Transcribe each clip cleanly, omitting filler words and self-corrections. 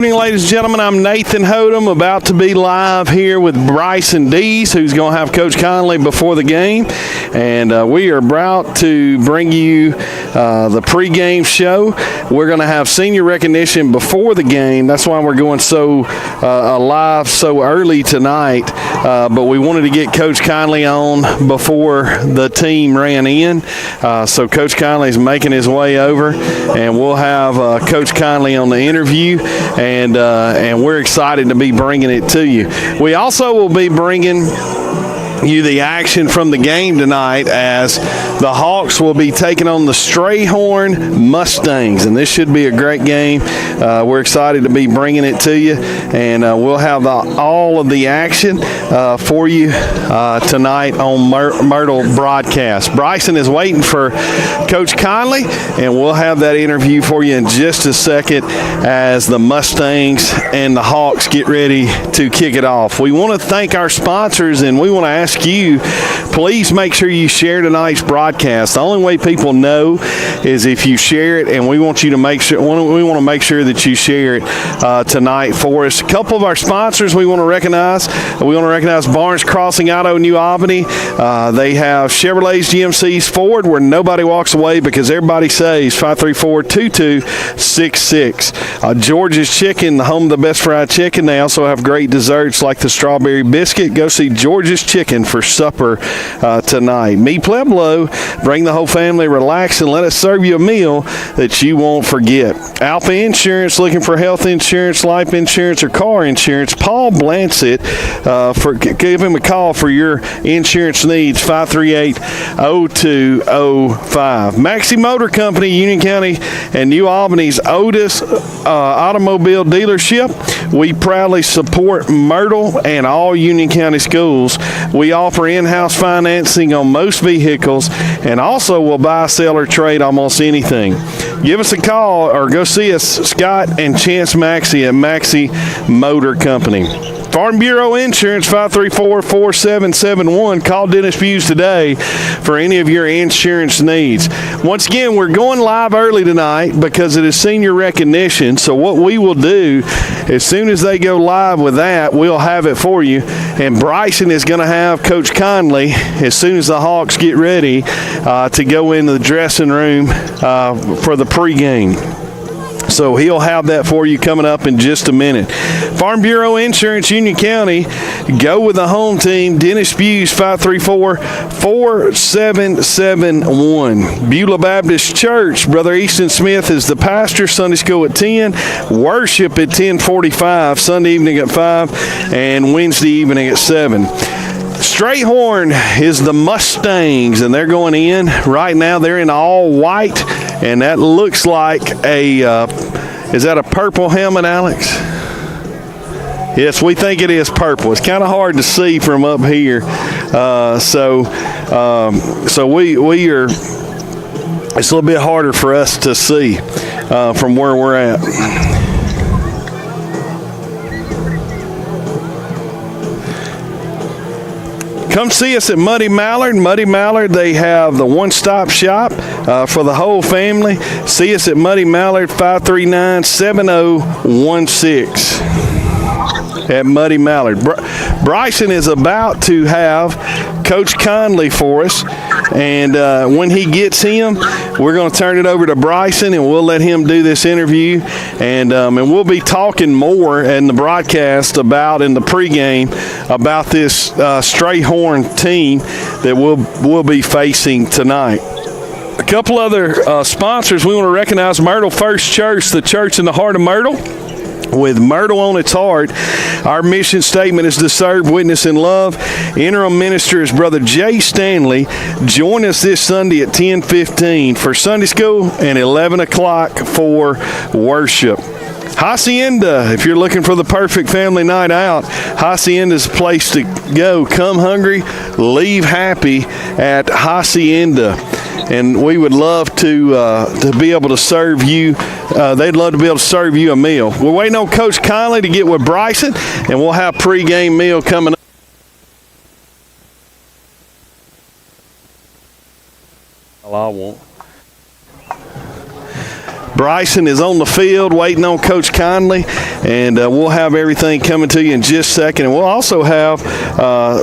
Good evening, ladies and gentlemen. I'm Nathan Hodem, about to be live here with Bryson Dees, who's going to have Coach Conley before the game. And we are about to bring you the pregame show. We're going to have senior recognition before the game. That's why we're going so live so early tonight. But we wanted to get Coach Conley on before the team ran in. So Coach Conley's making his way over, and we'll have Coach Conley on the interview. And we're excited to be bringing it to you. We also will be bringing you the action from the game tonight, as the Hawks will be taking on the Strayhorn Mustangs, and this should be a great game. We're excited to be bringing it to you, and we'll have all of the action for you tonight on Myrtle broadcast. Bryson is waiting for Coach Conley, and we'll have that interview for you in just a second as the Mustangs and the Hawks get ready to kick it off. We want to thank our sponsors, and we want to ask you, please make sure you share tonight's broadcast. The only way people know is if you share it, and we want you to make sure. We want to make sure that you share it tonight for us. A couple of our sponsors we want to recognize. We want to recognize Barnes Crossing Auto, New Albany. They have Chevrolets, GMCs, Ford, where nobody walks away because everybody saves. 534-2266. George's Chicken, the home of the best fried chicken. They also have great desserts like the strawberry biscuit. Go see George's Chicken for supper tonight. Me Pueblo, bring the whole family, relax, and let us serve you a meal that you won't forget. Alpha Insurance, looking for health insurance, life insurance, or car insurance. Paul Blancett, give him a call for your insurance needs, 538-0205. Maxi Motor Company, Union County and New Albany's oldest automobile dealership. We proudly support Myrtle and all Union County schools. We offer in-house financing on most vehicles, and also will buy, sell, or trade almost anything. Give us a call or go see us, Scott and Chance Maxey at Maxey Motor Company. Farm Bureau Insurance, 534-4771. Call Dennis Buse today for any of your insurance needs. Once again, we're going live early tonight because it is senior recognition. So what we will do, as soon as they go live with that, we'll have it for you. And Bryson is going to have Coach Conley, as soon as the Hawks get ready, to go into the dressing room for the pregame. So he'll have that for you coming up in just a minute. Farm Bureau Insurance, Union County. Go with the home team. Dennis Buse, 534-4771. Beulah Baptist Church. Brother Easton Smith is the pastor. Sunday school at 10. Worship at 10:45. Sunday evening at 5. And Wednesday evening at 7. Strayhorn is the Mustangs, and they're going in. Right now they're in all white, and that looks like is that a purple helmet, Alex? Yes, we think it is purple. It's kind of hard to see from up here. So we are, it's a little bit harder for us to see from where we're at. Come see us at Muddy Mallard. Muddy Mallard, they have the one-stop shop for the whole family. See us at Muddy Mallard, 539-7016 at Muddy Mallard. Bryson is about to have Coach Conley for us, and when he gets him, we're going to turn it over to Bryson, and we'll let him do this interview, and we'll be talking more in the broadcast about, in the pregame, about this Strayhorn team that we'll be facing tonight. A couple other sponsors we want to recognize: Myrtle First Church, the church in the heart of Myrtle. With Myrtle on its heart, our mission statement is to serve, witness, and love. Interim minister is Brother Jay Stanley. Join us this Sunday at 10:15 for Sunday school and 11 o'clock for worship. Hacienda, if you're looking for the perfect family night out, Hacienda is a place to go. Come hungry, leave happy at Hacienda. And we would love to be able to serve you. They'd love to be able to serve you a meal. We're waiting on Coach Conley to get with Bryson, and we'll have pregame meal coming up. All I want. Bryson is on the field waiting on Coach Conley, and we'll have everything coming to you in just a second. And we'll also have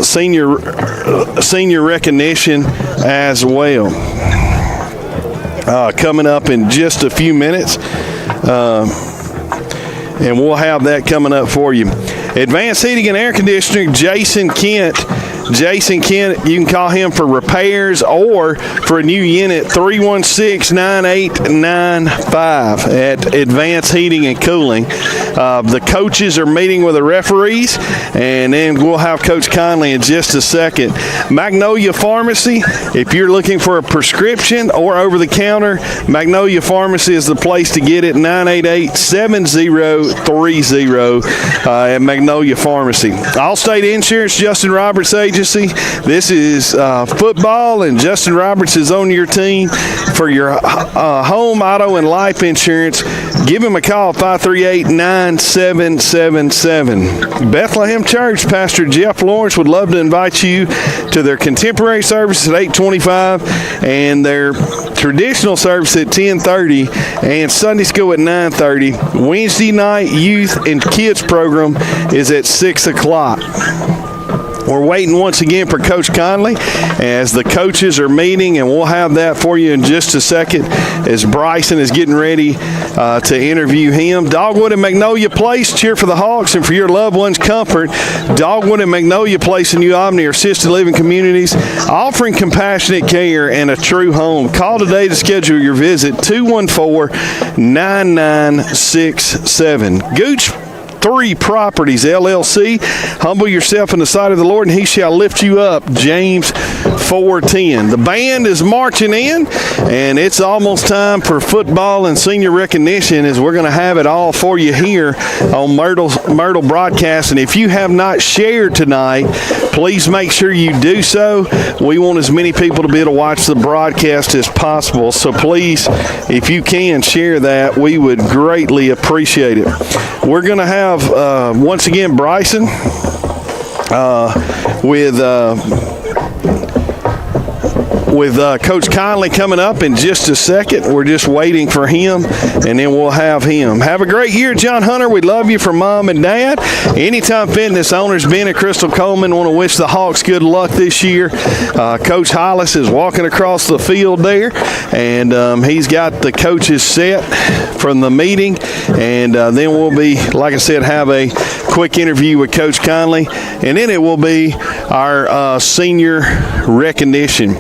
senior recognition as well coming up in just a few minutes. And we'll have that coming up for you. Advanced Heating and Air Conditioning, Jason Kent. Jason Kent, you can call him for repairs or for a new unit, 316-9895 at Advanced Heating and Cooling. The coaches are meeting with the referees, and then we'll have Coach Conley in just a second. Magnolia Pharmacy, if you're looking for a prescription or over-the-counter, Magnolia Pharmacy is the place to get it, 988-7030 at Magnolia Pharmacy. Allstate Insurance, Justin Roberts Agency. This is football, and Justin Roberts is on your team for your home, auto, and life insurance. Give him a call, 538-9777. Bethlehem Church, Pastor Jeff Lawrence would love to invite you to their contemporary service at 8:25 and their traditional service at 10:30 and Sunday school at 9:30. Wednesday night youth and kids program is at 6 o'clock. We're waiting once again for Coach Conley as the coaches are meeting, and we'll have that for you in just a second as Bryson is getting ready to interview him. Dogwood and Magnolia Place, cheer for the Hawks and for your loved ones' comfort. Dogwood and Magnolia Place in New Albany are assisted living communities offering compassionate care and a true home. Call today to schedule your visit, 214-9967. Gooch 3 Properties, LLC. Humble yourself in the sight of the Lord, and he shall lift you up. James 4:10. The band is marching in, and it's almost time for football and senior recognition, as we're going to have it all for you here on Myrtle Broadcast. And if you have not shared tonight, please make sure you do so. We want as many people to be able to watch the broadcast as possible. So please, if you can, share that. We would greatly appreciate it. We're going to have, once again, Bryson with Coach Conley coming up in just a second. We're just waiting for him, and then we'll have him. Have a great year, John Hunter. We love you from Mom and Dad. Anytime Fitness owners, Ben and Crystal Coleman, want to wish the Hawks good luck this year. Coach Hollis is walking across the field there, and he's got the coaches set from the meeting, and then we'll be, like I said, have a quick interview with Coach Conley, and then it will be our senior recognition.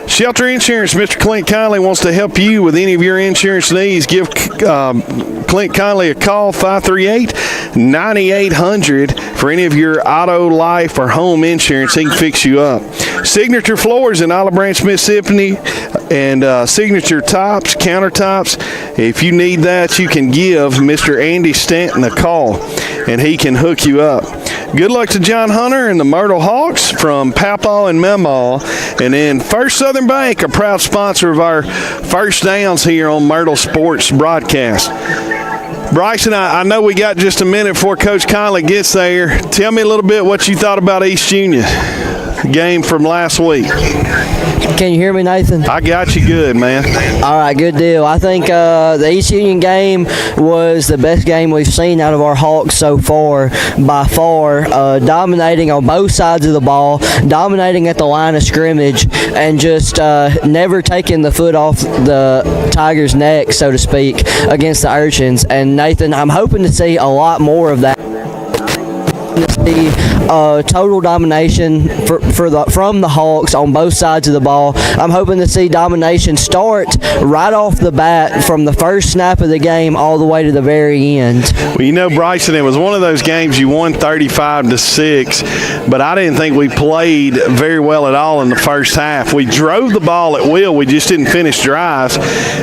Shelter Insurance, Mr. Clint Conley wants to help you with any of your insurance needs. Give Clint Conley a call, 538-9800 for any of your auto, life, or home insurance. He can fix you up. Signature Floors in Olive Branch, Mississippi, and Signature Tops, countertops. If you need that, you can give Mr. Andy Stanton a call, and he can hook you up. Good luck to John Hunter and the Myrtle Hawks from Papaw and Memaw. And then First Southern Bank, a proud sponsor of our First Downs here on Myrtle Sports Broadcast. Bryson, I know we got just a minute before Coach Conley gets there. Tell me a little bit what you thought about East Union game from last week. Can you hear me, Nathan? I got you good, man. All right, good deal. I think the East Union game was the best game we've seen out of our Hawks so far, by far. Dominating on both sides of the ball, dominating at the line of scrimmage, and just never taking the foot off the Tigers' neck, so to speak, against the Urchins. And Nathan, I'm hoping to see a lot more of that. See total domination from the Hawks on both sides of the ball. I'm hoping to see domination start right off the bat from the first snap of the game all the way to the very end. Well, you know, Bryson, it was one of those games you won 35-6, but I didn't think we played very well at all in the first half. We drove the ball at will. We just didn't finish drives.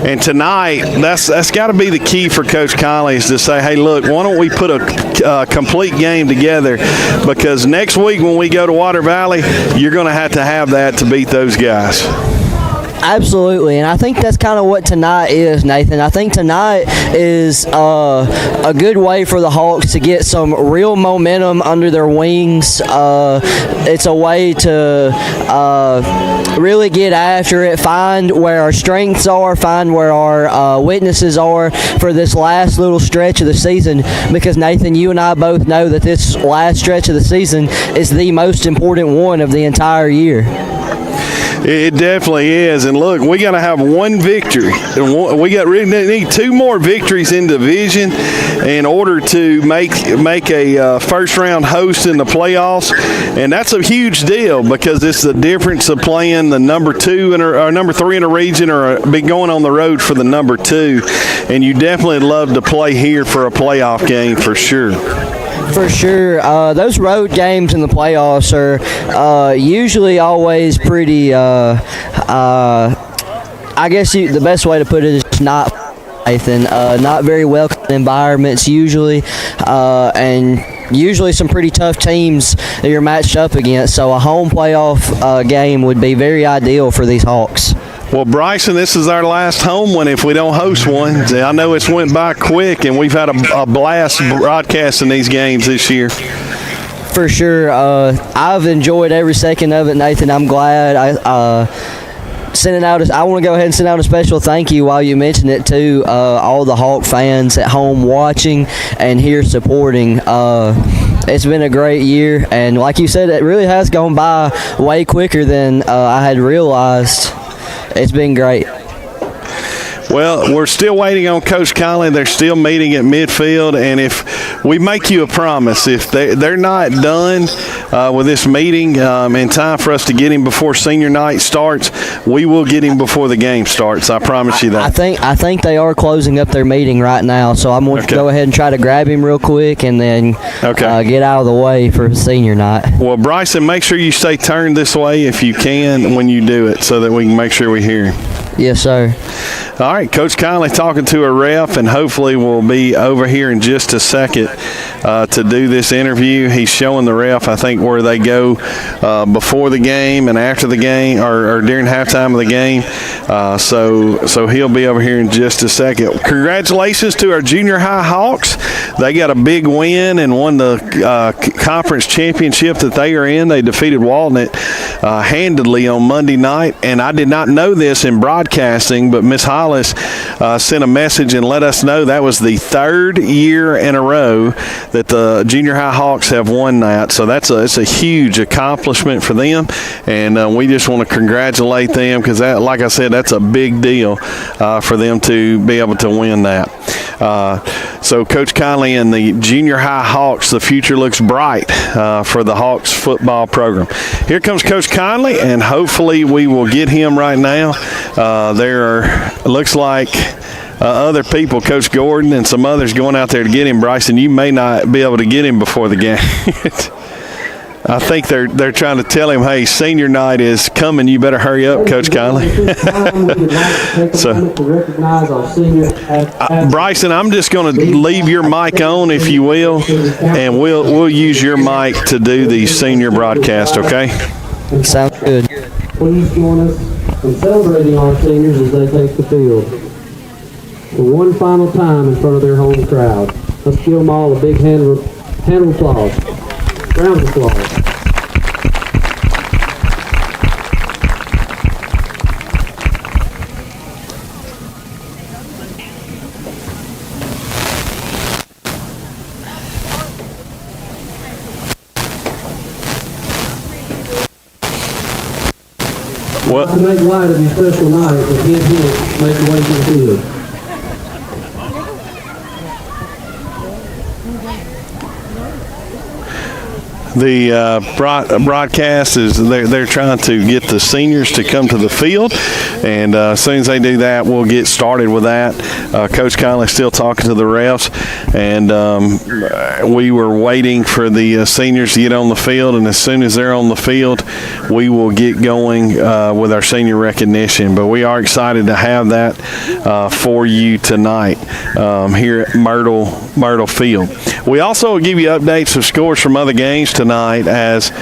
And tonight, that's got to be the key for Coach Conley, is to say, hey, look, why don't we put a complete game together, because next week when we go to Water Valley, you're going to have that to beat those guys. Absolutely, and I think that's kind of what tonight is, Nathan. I think tonight is a good way for the Hawks to get some real momentum under their wings. It's a way to really get after it, find where our strengths are, find where our weaknesses are for this last little stretch of the season, because, Nathan, you and I both know that this last stretch of the season is the most important one of the entire year. It definitely is, and look, we got to have one victory. We need 2 more victories in division in order to make a first round host in the playoffs, and that's a huge deal because it's the difference of playing the number 2 or number 3 in a region or be going on the road for the number 2, and you definitely love to play here for a playoff game for sure. For sure. Those road games in the playoffs are usually always pretty, I guess the best way to put it is not, Nathan. Not very welcoming environments usually, and usually some pretty tough teams that you're matched up against. So a home playoff game would be very ideal for these Hawks. Well, Bryson, this is our last home one if we don't host one. I know it's went by quick, and we've had a blast broadcasting these games this year. For sure. I've enjoyed every second of it, Nathan. I'm glad. I want to go ahead and send out a special thank you while you mention it to all the Hawk fans at home watching and here supporting. It's been a great year, and like you said, it really has gone by way quicker than I had realized. It's been great. Well, we're still waiting on Coach Conley. They're still meeting at midfield, and if we make you a promise, if they're not done with this meeting in time for us to get him before senior night starts, we will get him before the game starts. I promise you that. I think they are closing up their meeting right now, so I'm going to go ahead and try to grab him real quick and then get out of the way for senior night. Well, Bryson, make sure you stay turned this way if you can when you do it so that we can make sure we hear him. Yes, sir. All right, Coach Conley talking to a ref, and hopefully we'll be over here in just a second to do this interview. He's showing the ref, I think, where they go before the game and after the game or during halftime of the game. So he'll be over here in just a second. Congratulations to our junior high Hawks. They got a big win and won the conference championship that they are in. They defeated Walnut handedly on Monday night, and I did not know this in broadcasting, but Miss Hollis sent a message and let us know that was the 3rd year in a row that the junior high Hawks have won that. So it's a huge accomplishment for them, and we just want to congratulate them because, like I said, that's a big deal for them to be able to win that. So Coach Conley and the junior high Hawks, the future looks bright for the Hawks football program. Here comes Coach Conley, and hopefully we will get him right now. Looks like other people, Coach Gordon and some others going out there to get him. Bryson, you may not be able to get him before the game. I think they're trying to tell him, hey, senior night is coming. You better hurry up, Coach Conley. Bryson, I'm just going to leave your mic on, if you will, and we'll use your mic to do the senior broadcast, okay? Sounds good. Please join us in celebrating our seniors as they take the field for one final time in front of their home crowd. Let's give them all a big hand of applause. Round of applause. What? To make light of your special night, the kids here make the way to the field. The broadcast is they're trying to get the seniors to come to the field, and as soon as they do that, we'll get started with that. Coach Conley still talking to the refs, and we were waiting for the seniors to get on the field, and as soon as they're on the field, we will get going with our senior recognition. But we are excited to have that for you tonight here at Myrtle Field. We also will give you updates of scores from other games tonight as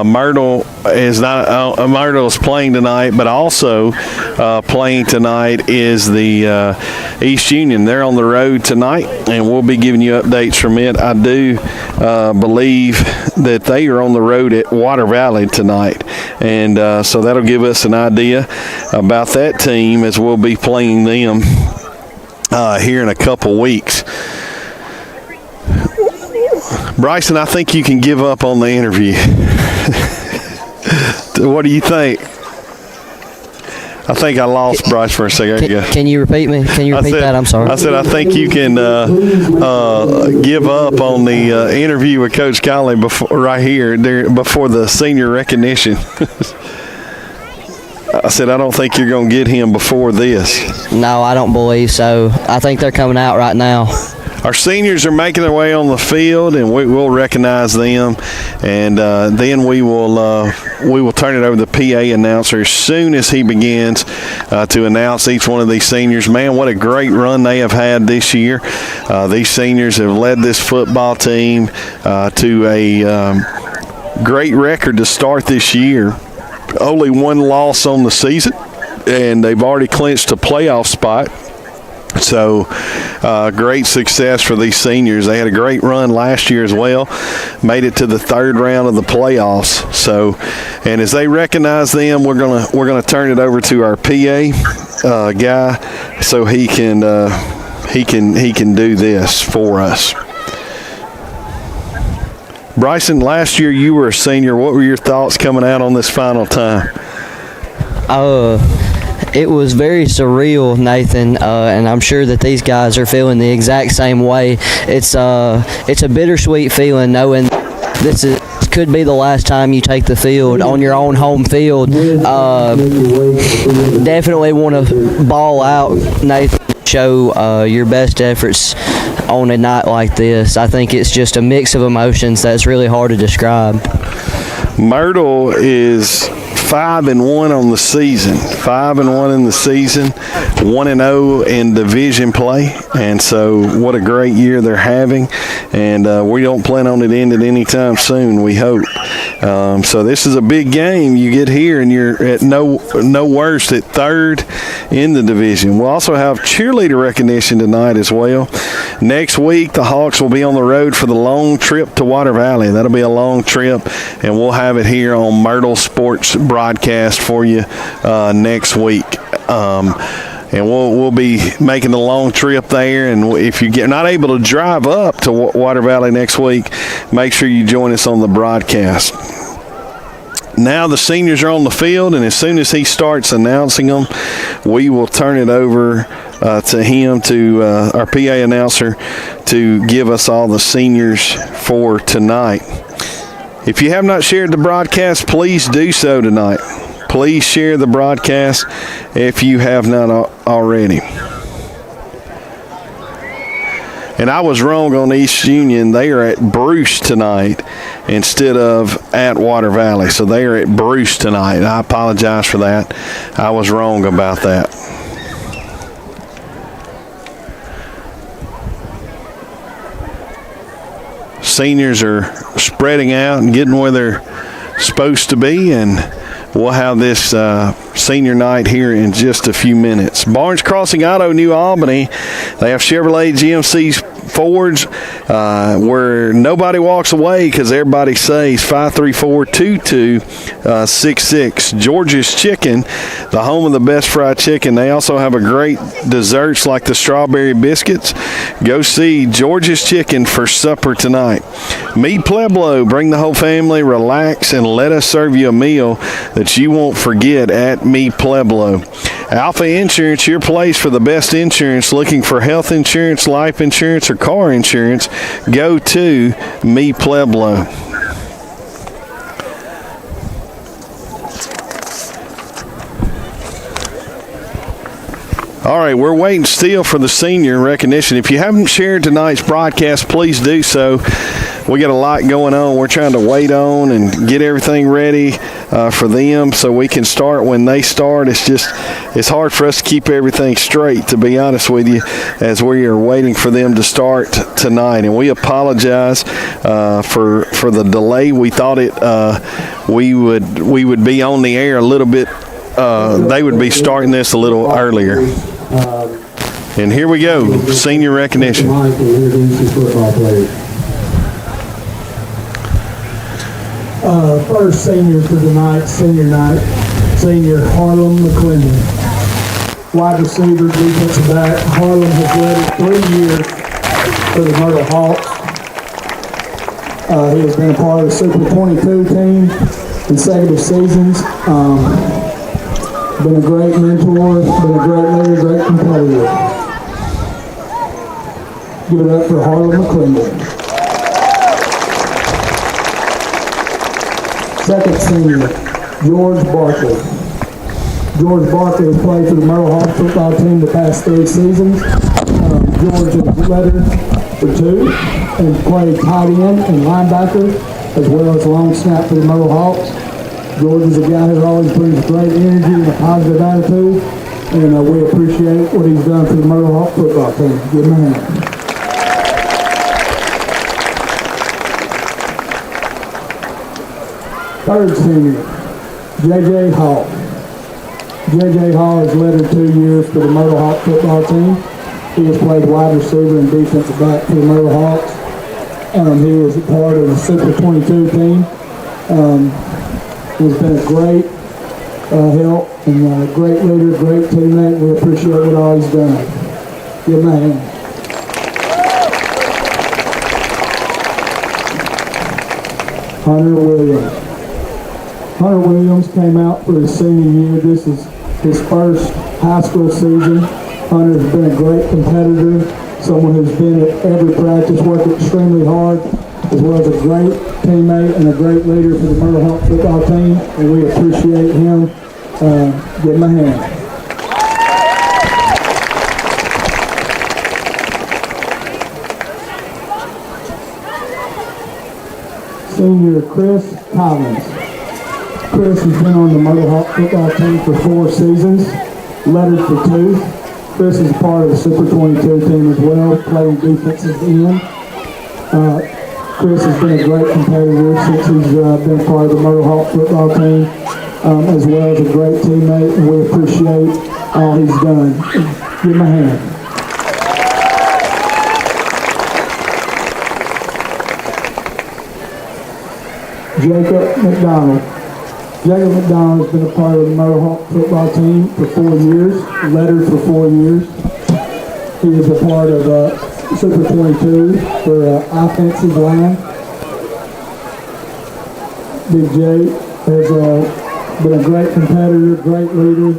Myrtle is not Myrtle's playing tonight, but also playing tonight is the East Union. They're on the road tonight, and we'll be giving you updates from it. I do believe that they are on the road at Water Valley tonight, and so that'll give us an idea about that team as we'll be playing them here in a couple weeks. Bryson, I think you can give up on the interview. What do you think? I think I lost Bryce for a second. Can you repeat me? Can you repeat that? I'm sorry. I said I think you can give up on the interview with Coach Conley right here before the senior recognition. I said I don't think you're going to get him before this. No, I don't believe so. I think they're coming out right now. Our seniors are making their way on the field, and we will recognize them, and then we will turn it over to the PA announcer as soon as he begins to announce each one of these seniors. Man, what a great run they have had this year. These seniors have led this football team to a great record to start this year. Only one loss on the season, and they've already clinched a playoff spot. So great success for these seniors. They had a great run last year as well, made it to the third round of the playoffs. So, and as they recognize them, we're gonna turn it over to our PA guy so he can do this for us. Bryson, last year you were a senior. What were your thoughts coming out on this final time? It was very surreal, Nathan, and I'm sure that these guys are feeling the exact same way. It's a bittersweet feeling knowing this could be the last time you take the field on your own home field. Definitely want to ball out, Nathan, show your best efforts on a night like this. I think it's just a mix of emotions that's really hard to describe. Myrtle is 5-1 on the season. 5-1 in the season, 1-0 in division play, and so what a great year they're having. And we don't plan on it ending anytime soon, we hope. So this is a big game. You get here and you're at no worse at third in the division. We'll also have cheerleader recognition tonight as well. Next week, the Hawks will be on the road for the long trip to Water Valley. That'll be a long trip, and we'll have it here on Myrtle Sports broadcast for you next week. And we'll be making the long trip there. And if you're not able to drive up to Water Valley next week, make sure you join us on the broadcast. Now the seniors are on the field, and as soon as he starts announcing them, we will turn it over to him, to our PA announcer, to give us all the seniors for tonight. If you have not shared the broadcast, please do so tonight. Please share the broadcast if you have not already. And I was wrong on East Union. They are at Bruce tonight instead of at Water Valley. So they are at Bruce tonight. I apologize for that. I was wrong about that. Seniors are spreading out and getting where they're supposed to be, and we'll have this senior night here in just a few minutes. Barnes Crossing Auto, New Albany. They have Chevrolet GMC Fords where nobody walks away because everybody says 534-2266. George's Chicken, the home of the best fried chicken. They also have a great desserts like the strawberry biscuits. Go see George's Chicken for supper tonight. Meet Pueblo. Bring the whole family, relax, and let us serve you a meal that you won't forget at Meet Pueblo. Alpha Insurance, your place for the best insurance. Looking for health insurance, life insurance, or car insurance? Go to Meet Pueblo. All right, we're waiting still for the senior recognition. If you haven't shared tonight's broadcast, please do so. we got a lot going on. We're trying to wait on and get everything ready for them so we can start when they start. It's hard for us to keep everything straight, to be honest with you, as we are waiting for them to start tonight. And we apologize for the delay. We thought we would be on the air a little bit. They would be starting this a little earlier. And here we go, senior recognition. First senior for tonight, senior night, senior Harlem McClendon. Wide receiver, defensive back. Harlem has led it 3 years for the Myrtle Hawks. He has been a part of the Super 22 team consecutive seasons. Been a great mentor, been a great leader, great competitor. Give it up for Harlem McClendon. Second senior, George Barkley. George Barkley has played for the Myrtle Hawk football team the past 3 seasons. George has led for 2 and played tight end and linebacker as well as long snap for the Myrtle Hawks. George is a guy who always brings great energy and a positive attitude, and we appreciate what he's done for the Myrtle Hawk football team. Give him a hand. Third senior, J.J. Hall. J.J. Hall has led 2 years for the Myrtle Hawk football team. He has played wide receiver and defensive back for the Myrtle Hawks. He is a part of the Super 22 team. He's been a great help and a great leader, great teammate. We appreciate what all he's done. Give him a hand. Hunter Williams. Hunter Williams came out for his senior year. This is his first high school season. Hunter has been a great competitor, someone who's been at every practice, worked extremely hard, as well as a great teammate and a great leader for the Myrtle Hawk football team, and we appreciate him. Give him a hand. Senior Chris Collins. Chris has been on the Myrtle Hawk football team for 4 seasons, lettered for 2. Chris is a part of the Super 22 team as well, playing defensive end. Chris has been a great competitor since he's been part of the Myrtle Hawk football team, as well as a great teammate, and we appreciate all he's done. Give him a hand. Jacob McDonald. Jacob McDonald has been a part of the Myrtle Hawk football team for 4 years, lettered for 4 years. He is a part of Super 22 for offensive line. Big J has been a great competitor, great leader,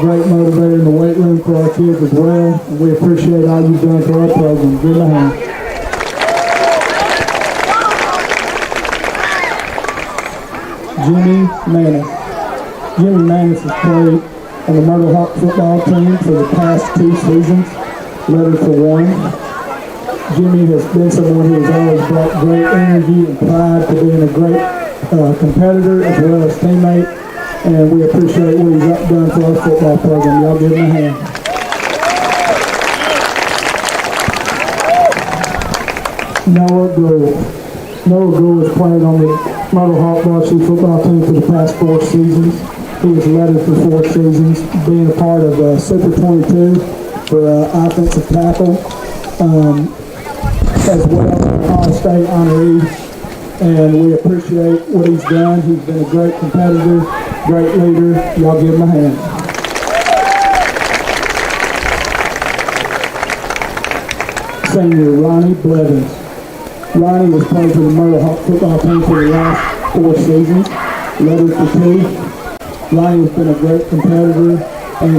great motivator in the weight room for our kids as well. And we appreciate all you've done for our program. Give him a hand. Jimmy Manis. Jimmy Manis has played on the Myrtle Hawk football team for the past 2 seasons, lettered for 1. Jimmy has been someone who has always brought great energy and pride to being a great competitor as well as teammate, and we appreciate what he's done for our football program. Y'all give him a hand. Noah Gould. Noah Gould has played on the Myrtle Hawk varsity football team for the past 4 seasons. He was lettered for 4 seasons, being a part of Super 22 for offensive tackle, as well as an All-State honoree. And we appreciate what he's done. He's been a great competitor, great leader. Y'all give him a hand. Senior Ronnie Blevins. Ronnie has played for the Myrtle Hawk football team for the last 4 seasons, lettered for 2. Ronnie has been a great competitor and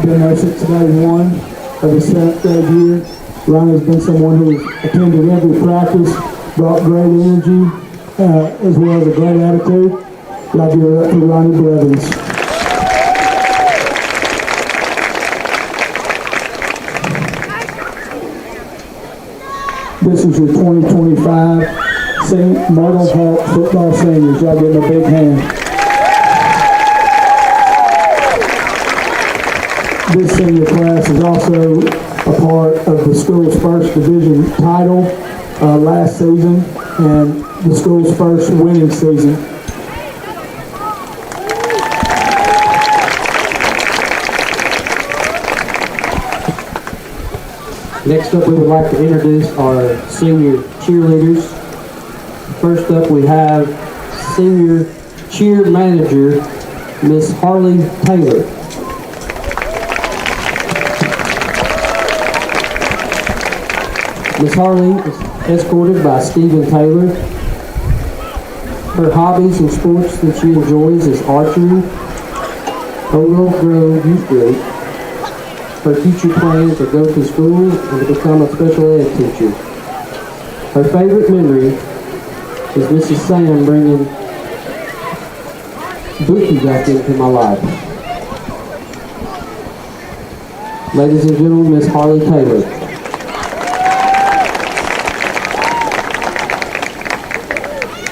been there since day 1 of his 7th grade year. Ronnie has been someone who attended every practice, brought great energy, as well as a great attitude. Y'all give it up to Ronnie Blevins. This is your 2025 St. Myrtle Hawk football seniors. Y'all give them a big hand. This senior class is also a part of the school's first division title last season and the school's first winning season. Next up, we would like to introduce our senior cheerleaders. First up, we have senior cheer manager, Miss Harley Taylor. Miss Harley is escorted by Stephen Taylor. Her hobbies and sports that she enjoys is archery, Oak Grove Youth Group. Her future plans are to go to school and to become a special ed teacher. Her favorite memory is Mrs. Sam bringing Bookie back into my life. Ladies and gentlemen, Miss Harley Taylor.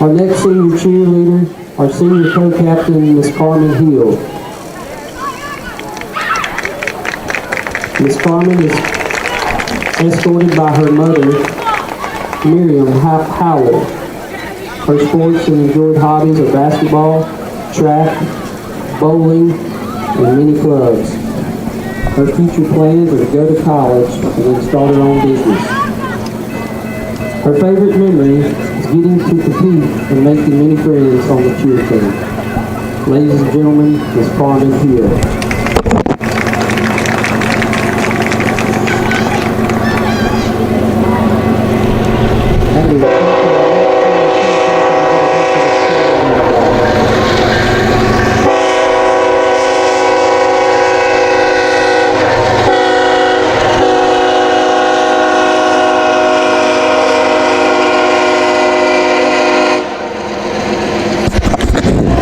Our next senior cheerleader, our senior co-captain, Miss Carmen Hill. Miss Carmen is escorted by her mother, Miriam Howell. Her sports and enjoyed hobbies are basketball, track, bowling, and many clubs. Her future plans are to go to college and then start her own business. Her favorite memory is getting to compete and making many friends on the cheer team. Ladies and gentlemen, Miss Carmen Hill.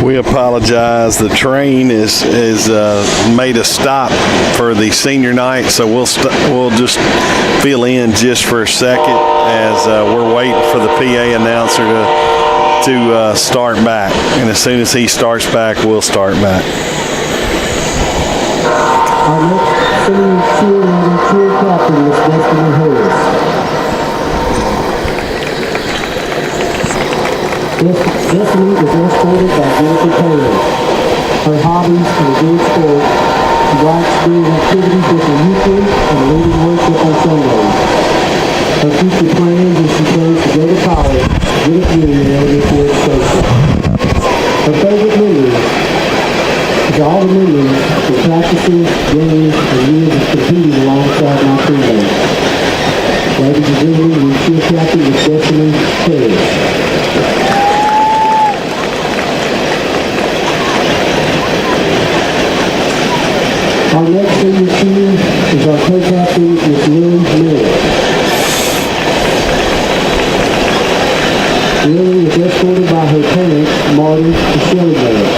We apologize. The train is made a stop for the senior night, so we'll just fill in just for a second as we're waiting for the PA announcer to start back. And as soon as he starts back, we'll start back. Our next senior cheer captain is Destiny Harris. Destiny is escorted by Jennifer Taylor. Her hobbies include sport. She likes doing activities with the youth group and leading worship on Sundays. Her future plans is she plans to go to college, get a degree in elementary education. Her favorite memories is all the memories of practices, games, and years of competing alongside my teammates. Ladies and gentlemen, we cheer captain with Destiny Harris. Our next senior cheer is our co-captain, Miss Lily Myrtle. Lily is escorted by her parents, Marty and Shelley Myrtle.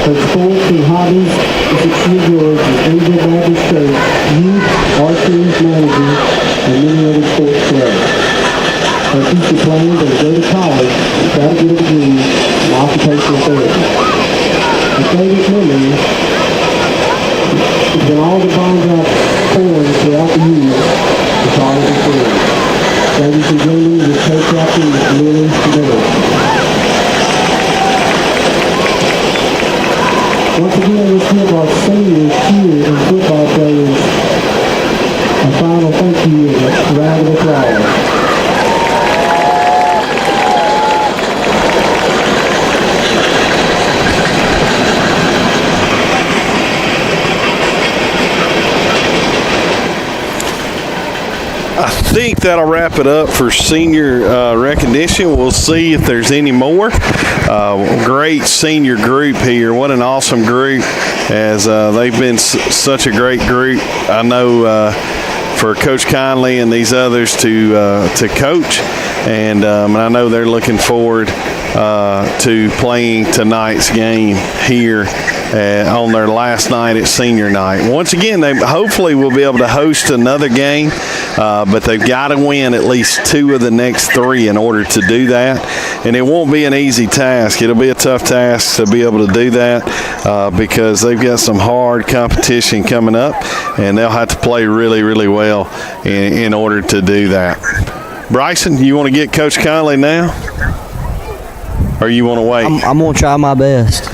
Her sports and hobbies is that she enjoys the Angel Baptist Church, youth, archery, managing, and many other sports clubs. Her future plans are to go to college and try to get a degree in occupational therapy. Her favorite memory when all the bonds I've formed throughout the years is all of the friends. Ladies and gentlemen, the co-captain is Lily Myrtle. Once again, let's give our senior cheer and football players a final thank you and a round of applause. I think that'll wrap it up for senior recognition. We'll see if there's any more. Great senior group here. What an awesome group, as they've been such a great group. I know for Coach Conley and these others to coach, and I know they're looking forward to playing tonight's game here on their last night at senior night. Once again, they hopefully will be able to host another game, but they've got to win at least 2 of the next 3 in order to do that. And it won't be an easy task. It'll be a tough task to be able to do that because they've got some hard competition coming up, and they'll have to play really, really well in order to do that. Bryson, you want to get Coach Conley now? Or you want to wait? I'm going to try my best.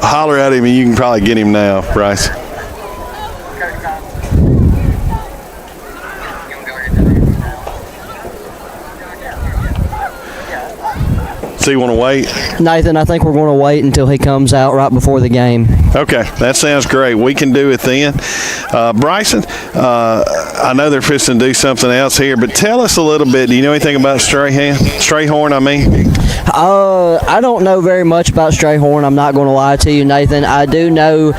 Holler at him and you can probably get him now, Bryce. So you want to wait? Nathan, I think we're going to wait until he comes out right before the game. Okay, that sounds great. We can do it then. Bryson, I know they're fixing to do something else here, but tell us a little bit. Do you know anything about Strayhorn, I mean? I don't know very much about Strayhorn. I'm not going to lie to you, Nathan. I do know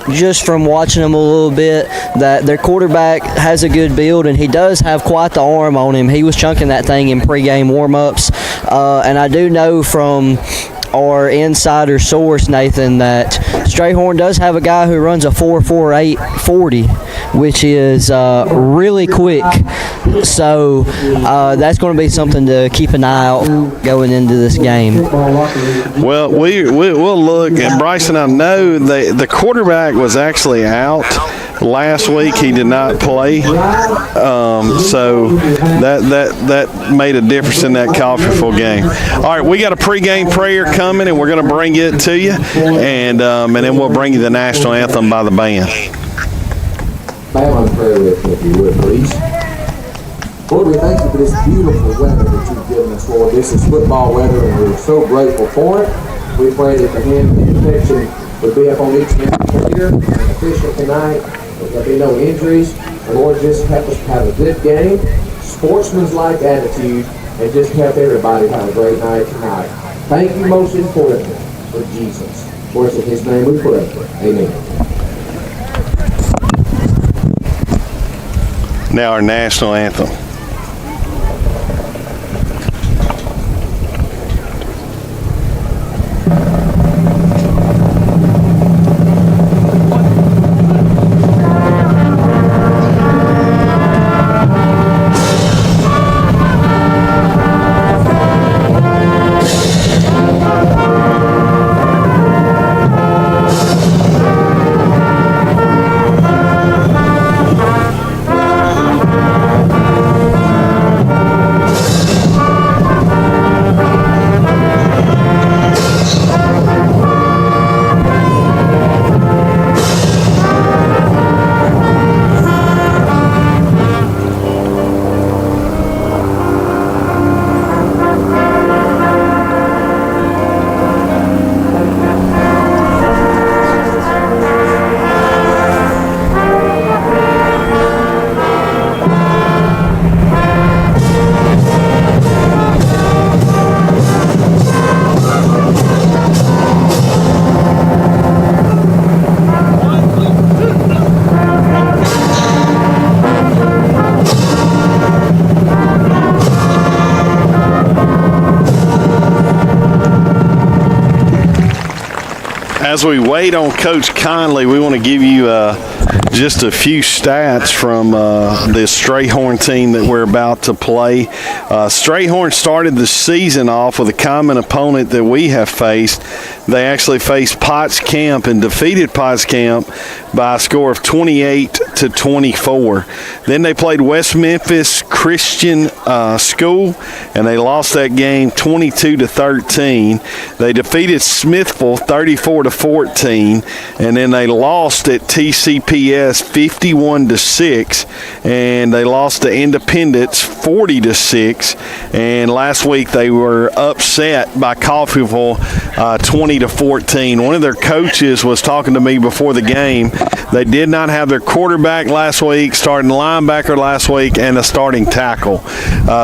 just from watching them a little bit that their quarterback has a good build, and he does have quite the arm on him. He was chunking that thing in pregame warm-ups. And I do know from our insider source, Nathan, that Strayhorn does have a guy who runs a 4.48 40, which is really quick. So that's going to be something to keep an eye out going into this game. Well, we'll look. And Bryson, I know the quarterback was actually out last week. He did not play, so that made a difference in that Coffeyville game. All right, we got a pregame prayer coming, and we're going to bring it to you, and then we'll bring you the national anthem by the band. Bow on prayer with me, if you would, please. Lord, we thank you for this beautiful weather that you've given us, Lord. This is football weather, and we're so grateful for it. We pray that the hand of protection would be up on each and every player and official tonight. There'll be no injuries. And Lord, just help us have a good game, sportsmanlike attitude, and just help everybody have a great night tonight. Thank you most importantly for Jesus. For it's in his name we pray. Amen. Now our national anthem. As we wait on Coach Conley, we want to give you just a few stats from this Strayhorn team that we're about to play. Strayhorn started the season off with a common opponent that we have faced. They actually faced Potts Camp and defeated Potts Camp by a score of 28-24. Then they played West Memphis Christian School, and they lost that game 22-13. They defeated Smithville 34-14, and then they lost at TCPS 51-6, and they lost to Independence 40-6. And last week they were upset by Coffeyville 20-14. One of their coaches was talking to me before the game. They did not have their quarterback last week, starting linebacker last week, and a starting tackle.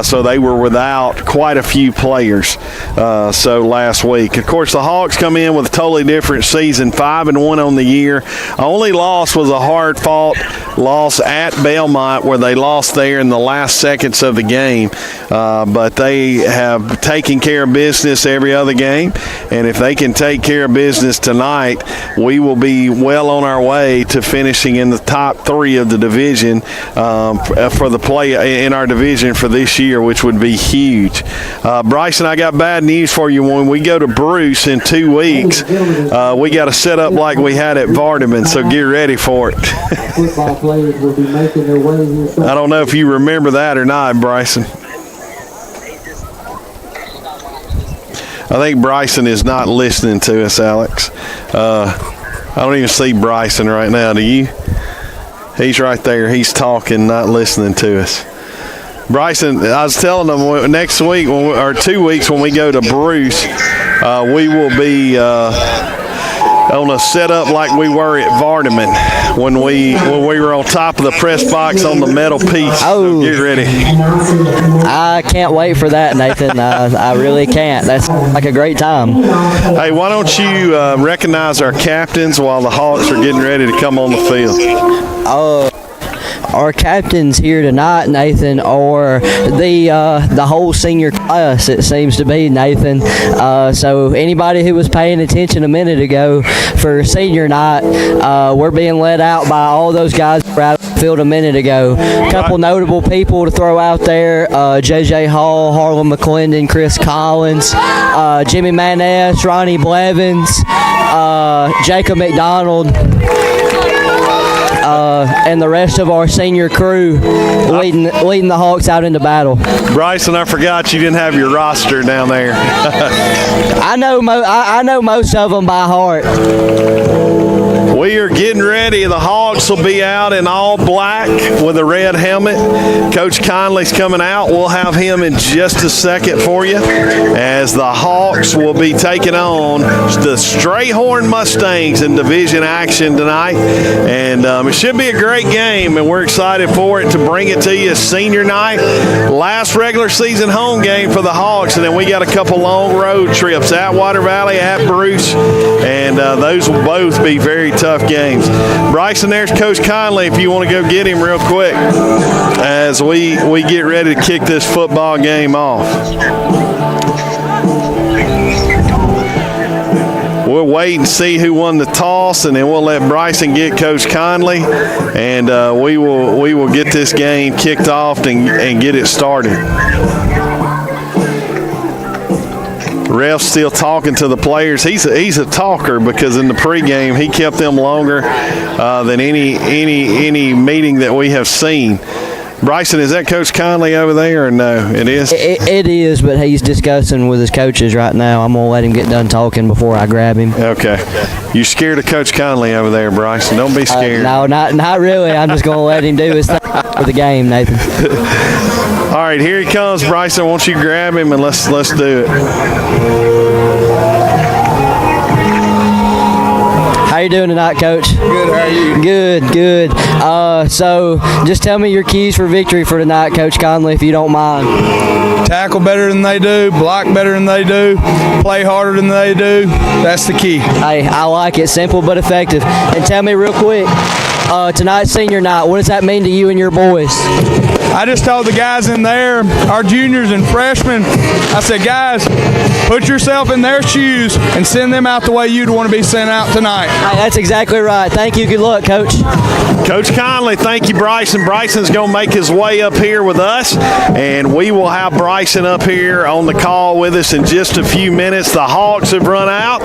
So they were without quite a few players last week. Of course, the Hawks come in with a totally different season, 5-1 on the year. Only loss was a hard hard-fought loss at Belmont, where they lost there in the last seconds of the game. But they have taken care of business every other game, and if they can take care of business tonight, we will be well on our way to finishing in the top 3 of the division for the play in our division for this year, which would be huge. Bryson, I got bad news for you. When we go to Bruce in 2 weeks, we got to set up like we had at Vardaman, so get ready for it. Football players will be making their way here. I don't know if you remember that or not, Bryson. I think Bryson is not listening to us, Alex. I don't even see Bryson right now. Do you? He's right there. He's talking, not listening to us. Bryson, I was telling them next week or 2 weeks when we go to Bruce, we will be on a setup like we were at Vardaman when we were on top of the press box on the metal piece. Oh, so get ready. I can't wait for that, Nathan. I really can't. That's like a great time. Hey, why don't you recognize our captains while the Hawks are getting ready to come on the field? Our captains here tonight, Nathan, are the whole senior class, it seems to be, Nathan. So anybody who was paying attention a minute ago for senior night, we're being led out by all those guys who were out of the field a minute ago. A couple notable people to throw out there: J.J. Hall, Harlan McClendon, Chris Collins, Jimmy Maness, Ronnie Blevins, Jacob McDonald, and the rest of our senior crew leading the Hawks out into battle. Bryson, I forgot you didn't have your roster down there. I know most of them by heart. We are getting ready. The Hawks will be out in all black with a red helmet. Coach Conley's coming out. We'll have him in just a second for you, as the Hawks will be taking on the Strayhorn Mustangs in division action tonight. And it should be a great game, and we're excited for it to bring it to you senior night. Last regular season home game for the Hawks, and then we got a couple long road trips at Water Valley, at Bruce, and those will both be very tough games. Bryson, there's Coach Conley if you want to go get him real quick as we get ready to kick this football game off. We'll wait and see who won the toss, and then we'll let Bryson get Coach Conley, and we will get this game kicked off and get it started. Ref's still talking to the players. He's a talker, because in the pregame he kept them longer than any meeting that we have seen. Bryson, is that Coach Conley over there, or no? It is? It is, but he's discussing with his coaches right now. I'm going to let him get done talking before I grab him. Okay. You scared of Coach Conley over there, Bryson? Don't be scared. No, not really. I'm just going to let him do his thing for the game, Nathan. All right, here he comes, Bryson. Won't you grab him and let's do it. How you doing tonight, Coach? Good, how are you? Good. So just tell me your keys for victory for tonight, Coach Conley, if you don't mind. Tackle better than they do, block better than they do, play harder than they do. That's the key. Hey, I like it. Simple but effective. And tell me real quick, tonight's senior night, what does that mean to you and your boys? I just told the guys in there, our juniors and freshmen, I said, guys, put yourself in their shoes and send them out the way you'd want to be sent out tonight. Hey, that's exactly right. Thank you. Good luck, Coach. Coach Conley, thank you, Bryson. Bryson's going to make his way up here with us, and we will have Bryson up here on the call with us in just a few minutes. The Hawks have run out.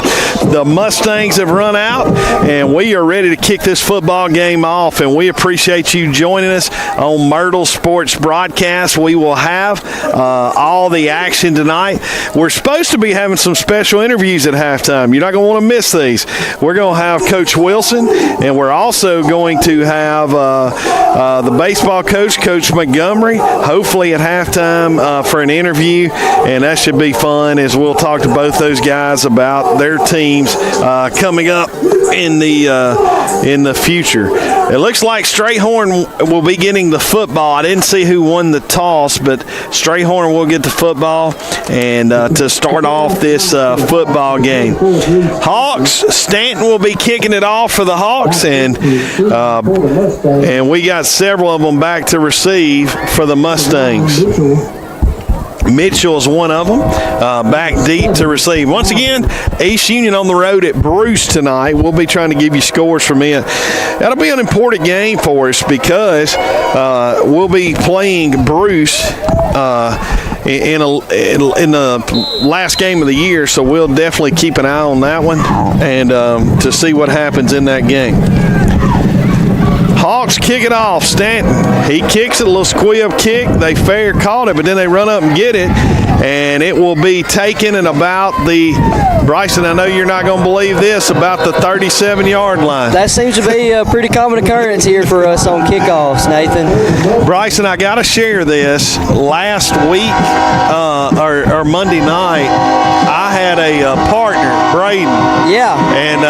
The Mustangs have run out, and we are ready to kick this football game off, and we appreciate you joining us on Myrtle Sports Broadcast. We will have all the action tonight. We're supposed to be having some special interviews at halftime. You're not going to want to miss these. We're going to have Coach Wilson, and we're also going to have the baseball coach, Coach Montgomery, hopefully at halftime for an interview, and that should be fun as we'll talk to both those guys about their teams coming up in the future. It looks like Strayhorn will be getting the football. I didn't see who won the toss, but Strayhorn will get the football and to start off this football game. Hawks, Stanton will be kicking it off for the Hawks, and we got several of them back to receive for the Mustangs. Mitchell is one of them, back deep to receive. Once again, East Union on the road at Bruce tonight. We'll be trying to give you scores from it. That'll be an important game for us because we'll be playing Bruce in the last game of the year, so we'll definitely keep an eye on that one and to see what happens in that game. Hawks kick it off. Stanton, he kicks it, a little squib kick. They fair caught it, but then they run up and get it, and it will be taken at about the, Bryson, I know you're not going to believe this, about the 37-yard line. That seems to be a pretty common occurrence here for us on kickoffs, Nathan. Bryson, I got to share this. Last week, or Monday night, I had a partner, Braden. Yeah. And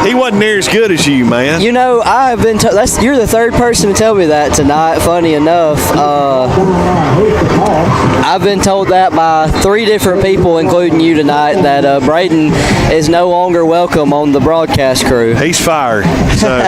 he wasn't near as good as you, man. You know, I've been you're the third person to tell me that tonight, funny enough. I've been told that by 3 different people, including you tonight, that Braden is no longer welcome on the broadcast crew. He's fired. So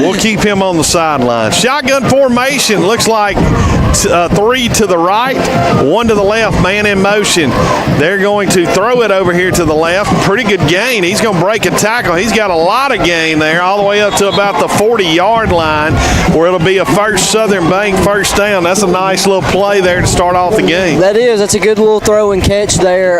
we'll keep him on the sideline. Shotgun formation. Looks like 3 to the right, 1 to the left, man in motion. They're going to throw it over here to the left. Pretty good gain. He's going to break a tackle. He's got a lot of gain there, all the way up to about the 40-yard line, where it'll be a first Southern Bank first down. That's a nice little play there to start off the game. That is. That's a good little throw and catch there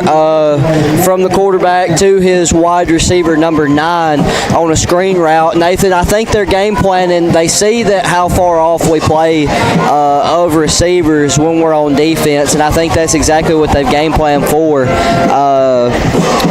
from the quarterback to his wide receiver, number 9, on a screen route. Nathan, I think they're game planning. They see that how far off we play of receivers when we're on defense, and I think that's exactly what they've game planned for.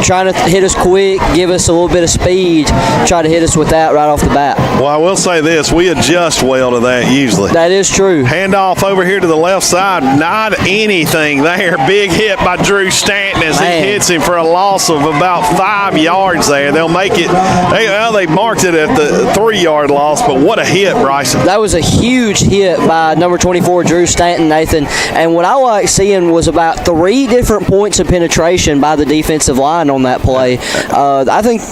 Trying to hit us quick, give us a little bit of speed, try to hit us with that right off the bat. Well, I will say this, we adjust well to that usually. That is true. Handoff over here to the left side, not anything there. Big hit by Drew Stanton as he hits him for a loss of about 5 yards there. They'll make it, they marked it at the 3-yard loss, but what a hit, Bryson. That was a huge hit by number 24, Drew Stanton, Nathan. And what I like seeing was about 3 different points of penetration by the defensive line on that play. I think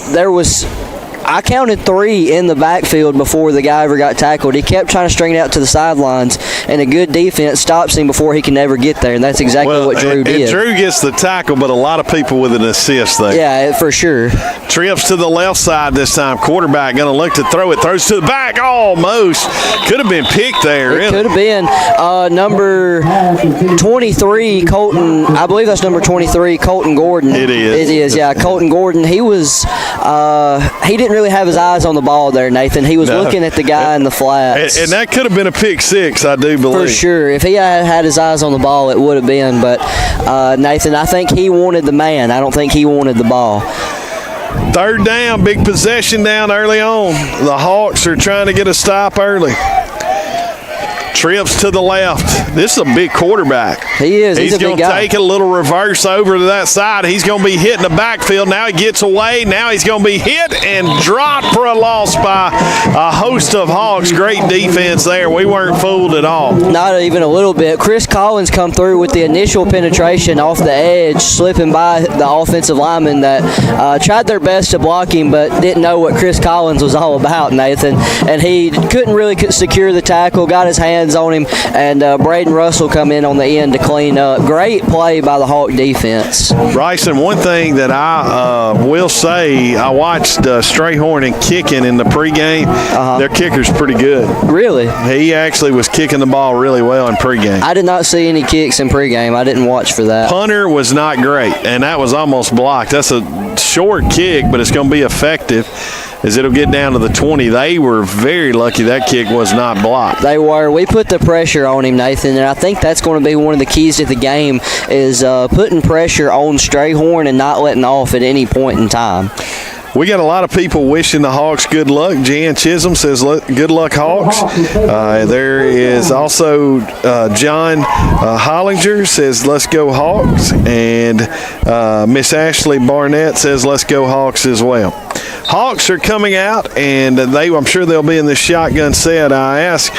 I counted 3 in the backfield before the guy ever got tackled. He kept trying to string it out to the sidelines, and a good defense stops him before he can ever get there, and that's exactly what Drew did. And Drew gets the tackle, but a lot of people with an assist there. Yeah, for sure. Trips to the left side this time. Quarterback going to look to throw it. Throws to the back. Almost. Could have been picked there. It could have been. Number 23, Colton. I believe that's number 23, Colton Gordon. It is, yeah. Colton Gordon. He didn't really have his eyes on the ball there, Nathan. He was looking at the guy in the flats. And that could have been a pick 6, I do believe. For sure. If he had his eyes on the ball, it would have been. But, Nathan, I think he wanted the man. I don't think he wanted the ball. 3rd down, big possession down early on. The Hawks are trying to get a stop early. Trips to the left. This is a big quarterback. He is. He's going to take a little reverse over to that side. He's going to be hitting the backfield. Now he gets away. Now he's going to be hit and dropped for a loss by a host of Hawks. Great defense there. We weren't fooled at all. Not even a little bit. Chris Collins come through with the initial penetration off the edge, slipping by the offensive lineman that tried their best to block him but didn't know what Chris Collins was all about, Nathan. And he couldn't really secure the tackle, got his hands on him, and Braden Russell come in on the end to clean up. Great play by the Hawk defense. Bryson, one thing that I will say, I watched Strayhorn and kicking in the pregame. Their kicker's pretty good. Really? He actually was kicking the ball really well in pregame. I did not see any kicks in pregame. I didn't watch for that. Punter was not great, and that was almost blocked. That's a short kick, but it's going to be effective as it'll get down to the 20. They were very lucky that kick was not blocked. They were. We put the pressure on him, Nathan, and I think that's going to be one of the keys to the game is putting pressure on Strayhorn and not letting off at any point in time. We got a lot of people wishing the Hawks good luck. Jan Chisholm says, good luck, Hawks. There is also John Hollinger says, let's go, Hawks. And Miss Ashley Barnett says, let's go, Hawks as well. Hawks are coming out, and I'm sure they'll be in the shotgun set. I asked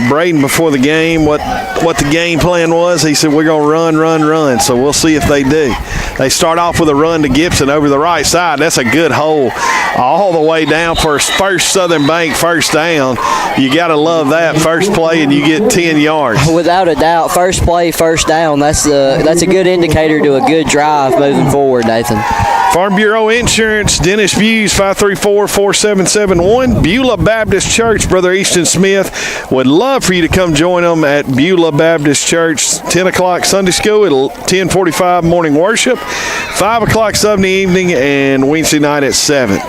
Braden before the game what the game plan was. He said, we're going to run. So we'll see if they do. They start off with a run to Gibson over the right side. That's a good hole all the way down for first Southern Bank first down. You got to love that. First play, and you get 10 yards. Without a doubt, first play, first down. That's a good indicator to a good drive moving forward, Nathan. Farm Bureau Insurance, Dennis Views, 534-4771. Beulah Baptist Church, Brother Easton Smith would love for you to come join them at Beulah Baptist Church, 10 o'clock Sunday school, at 10:45 morning worship, 5 o'clock Sunday evening, and Wednesday night at 7.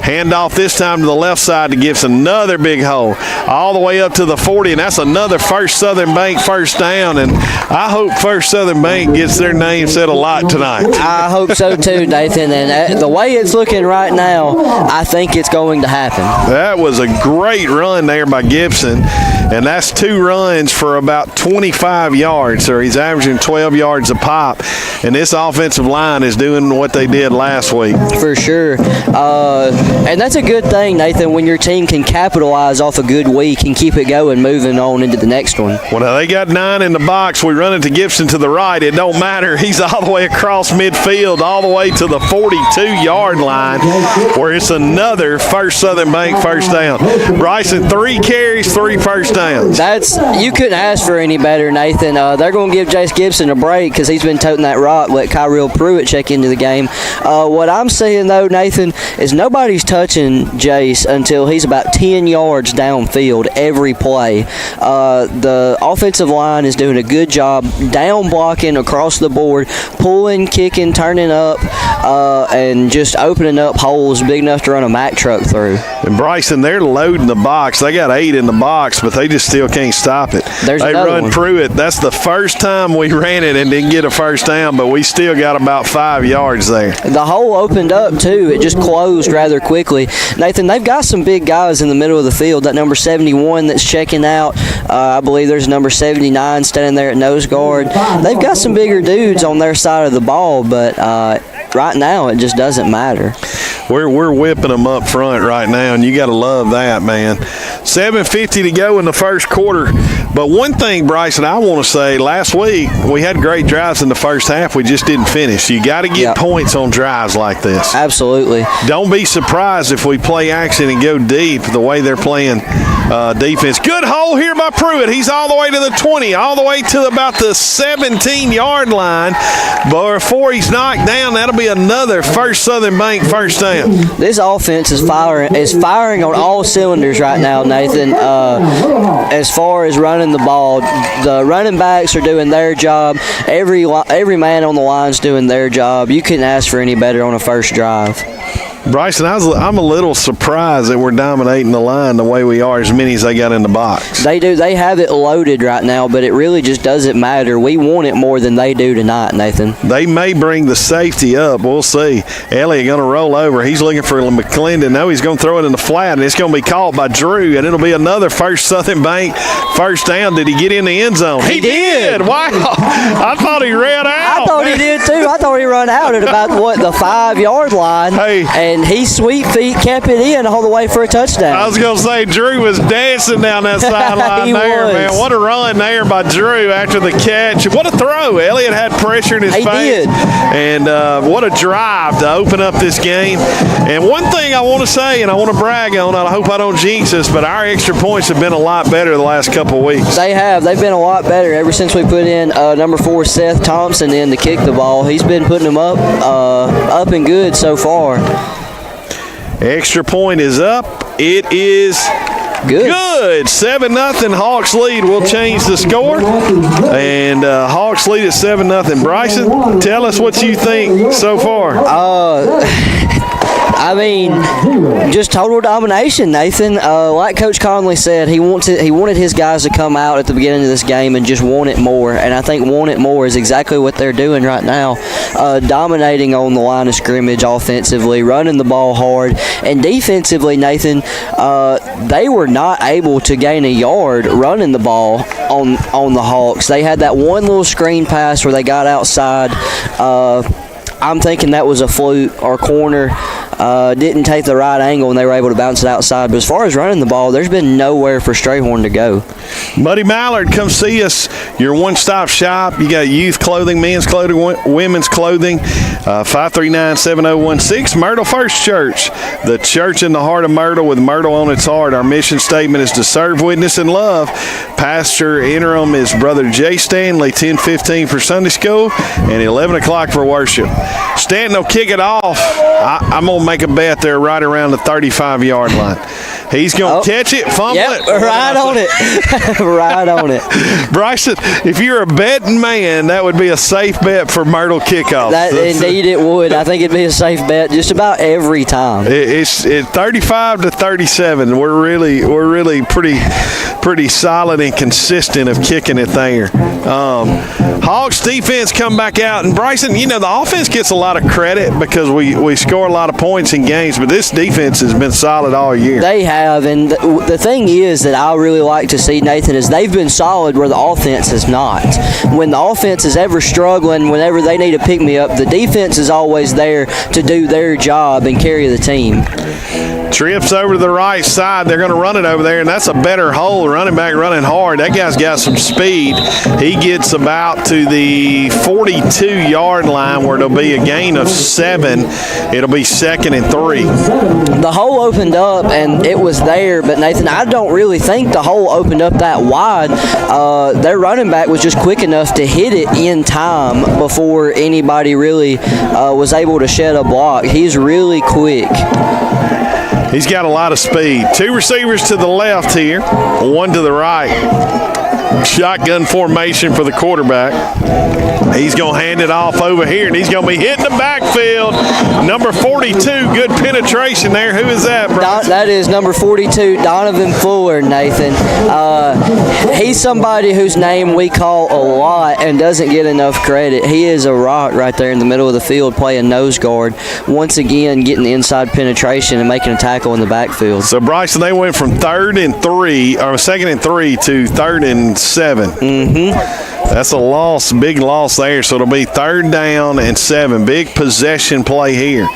Handoff this time to the left side to Gibson. Another big hole all the way up to the 40, and that's another First Southern Bank first down. And I hope First Southern Bank gets their name said a lot tonight. I hope so too, Nathan. And the way it's looking right now, I think it's going to happen. That was a great run there by Gibson, and that's 2 runs for about 25 yards. So he's averaging 12 yards a pop, and this offensive line is doing what they did last week. For sure. And that's a good thing, Nathan, when your team can capitalize off a good week and keep it going, moving on into the next one. Well, now they got 9 in the box. We run it to Gibson to the right. It don't matter. He's all the way across midfield, all the way to the 42-yard line, where it's another First Southern Bank first down. Bryson, 3 carries, 3 first downs. You couldn't ask for any better, Nathan. They're going to give Jace Gibson a break because he's been toting that rock. Let Kyrell Pruitt check into the game. What I'm seeing, though, Nathan, is nobody's touching Jace until he's about 10 yards downfield every play. The offensive line is doing a good job down blocking across the board, pulling, kicking, turning up, and just opening up holes big enough to run a Mack truck through. And Bryson, they're loading the box. They got 8 in the box, but they just still can't stop it. They run one. Pruitt. That's the first time we ran it and didn't get a first down, but we still got about 5 yards there. The hole opened up, too. It just closed rather quickly. Nathan, they've got some big guys in the middle of the field. That number 71 that's checking out, I believe there's number 79 standing there at nose guard. They've got some bigger dudes on their side of the ball, but right now it just doesn't matter. We're whipping them up front right now, and you got to love that, man. 7:50 to go in the first quarter. But one thing, Bryson, I want to say, last week we had great drives in the first half. We just didn't finish. You got to get points on drives like this. Absolutely. Don't be surprised if we play action and go deep the way they're playing defense. Good hole here by Pruitt. He's all the way to the 20, all the way to about the 17-yard line. But before he's knocked down, that'll be another First Southern Bank first down. This offense is firing on all cylinders right now, Nathan. As far as running the ball, the running backs are doing their job. Every man on the line is doing their job. You couldn't ask for any better on a first drive. Bryson, I'm a little surprised that we're dominating the line the way we are, as many as they got in the box. They do. They have it loaded right now, but it really just doesn't matter. We want it more than they do tonight, Nathan. They may bring the safety up. We'll see. Elliott going to roll over. He's looking for McClendon. No, he's going to throw it in the flat, and it's going to be caught by Drew, and it'll be another First Southern Bank first down. Did he get in the end zone? He did. Wow. I thought he ran out. I thought he did, too. I thought he ran out at about, the 5-yard line. Hey. And he sweet feet kept it in all the way for a touchdown. I was going to say, Drew was dancing down that sideline there, was. man. What a run there by Drew after the catch. What a throw. Elliott had pressure in his face. He did. And what a drive to open up this game. And one thing I want to say, and I want to brag on, I hope I don't jinx this, but our extra points have been a lot better the last couple of weeks. They have. They've been a lot better ever since we put in number 4 Seth Thompson in to kick the ball. He's been putting them up and good so far. Extra point is up. It is good. 7-0 Hawks lead. We'll change the score. And Hawks lead at 7-0. Bryson, tell us what you think so far. I mean, just total domination, Nathan. Like Coach Conley said, he wanted his guys to come out at the beginning of this game and just want it more. And I think want it more is exactly what they're doing right now, dominating on the line of scrimmage offensively, running the ball hard, and defensively, Nathan, they were not able to gain a yard running the ball on the Hawks. They had that one little screen pass where they got outside. I'm thinking that was a fluke or corner. Didn't take the right angle and they were able to bounce it outside. But as far as running the ball, there's been nowhere for Strayhorn to go. Buddy Mallard, come see us. Your one-stop shop. You got youth clothing, men's clothing, women's clothing. 539-7016. Myrtle First Church, the church in the heart of Myrtle with Myrtle on its heart. Our mission statement is to serve, witness, and love. Pastor interim is Brother Jay Stanley, 10:15 for Sunday school and 11 o'clock for worship. Stanton will kick it off. I'm going to make a bet there right around the 35-yard line. He's going to catch it, fumble it. Right on it. Right on it. Bryson, if you're a betting man, that would be a safe bet for Myrtle kickoff. Indeed it would. I think it'd be a safe bet just about every time. It's 35-37. We're really pretty solid and consistent of kicking it there. Hawks defense come back out, and Bryson, the offense gets a lot of credit because we score a lot of points in games, but this defense has been solid all year. They have, and the thing is that I really like to see, Nathan, is they've been solid where the offense has not. When the offense is ever struggling, whenever they need a pick-me-up, the defense is always there to do their job and carry the team. Trips over to the right side. They're going to run it over there, and that's a better hole. Running back running hard. That guy's got some speed. He gets about to the 42-yard line where it'll be a gain of 7. It'll be 2nd and 3. The hole opened up, and it was there, but, Nathan, I don't really think the hole opened up that wide. Their running back was just quick enough to hit it in time before anybody really was able to shed a block. He's really quick. He's got a lot of speed. 2 receivers to the left here, 1 to the right. Shotgun formation for the quarterback. He's going to hand it off over here, and he's going to be hitting the backfield. Number 42, good penetration there. Who is that, bro? That is number 42, Donovan Fuller, Nathan. He's somebody whose name we call a lot and doesn't get enough credit. He is a rock right there in the middle of the field playing nose guard. Once again, getting the inside penetration and making a tackle in the backfield. So, Bryson, they went from 2nd and 3 to 3rd and 7. That's a loss, big loss there. So it'll be 3rd down and 7. Big possession play here.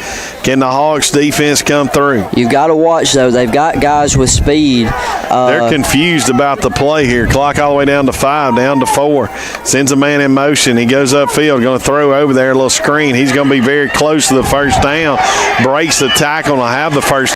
Can the Hawks defense come through? You've got to watch, though. They've got guys with speed. They're confused about the play here. Clock all the way down to 5, down to 4. Sends a man in motion. He goes upfield, going to throw over there a little screen. He's going to be very close to the first down. Breaks the tackle and will have the first